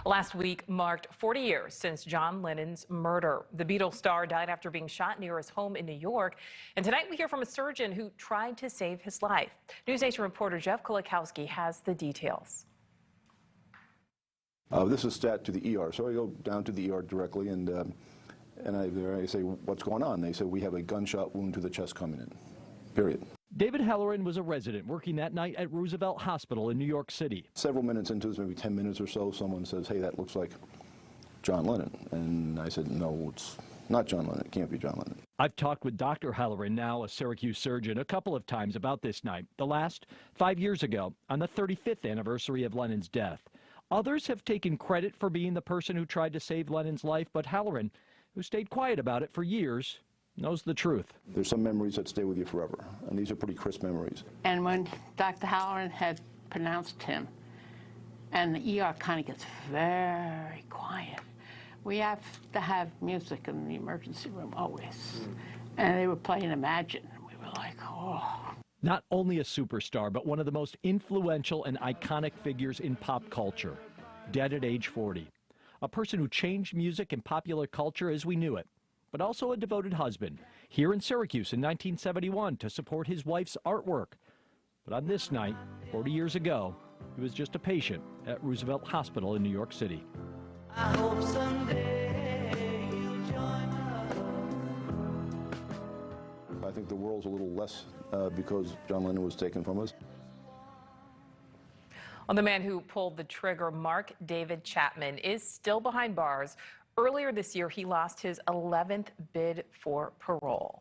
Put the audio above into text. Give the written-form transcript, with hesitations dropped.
Last week marked 40 years since John Lennon's murder. The Beatles star died after being shot near his home in New York. And tonight we hear from a surgeon who tried to save his life. NewsNation reporter Jeff Kulikowski has the details. This is stat to the ER, so I go down to the ER directly, and I say, "What's going on?" They say, "We have a gunshot wound to the chest coming in." Period. David Halloran was a resident working that night at Roosevelt Hospital in New York City. Several minutes into this, maybe 10 minutes or so, someone says, "Hey, that looks like John Lennon." And I said, "No, it's not John Lennon. It can't be John Lennon." I've talked with Dr. Halloran, now a Syracuse surgeon, a couple of times about this night. The last 5 years ago, on the 35th anniversary of Lennon's death. Others have taken credit for being the person who tried to save Lennon's life, but Halloran, who stayed quiet about it for years, knows the truth. There's some memories that stay with you forever, and these are pretty crisp memories. And when Dr. Halloran had pronounced him, and the ER kind of gets very quiet, we have to have music in the emergency room always. And they were playing Imagine. We were like, oh. Not only a superstar, but one of the most influential and iconic figures in pop culture. Dead at age 40. A person who changed music and popular culture as we knew it, but also a devoted husband, here in Syracuse in 1971 to support his wife's artwork. But on this night, 40 years ago, he was just a patient at Roosevelt Hospital in New York City. I hope someday you'll join us. I think the world's a little less because John Lennon was taken from us. Well, the man who pulled the trigger, Mark David Chapman, is still behind bars. Earlier this year, he lost his 11th bid for parole.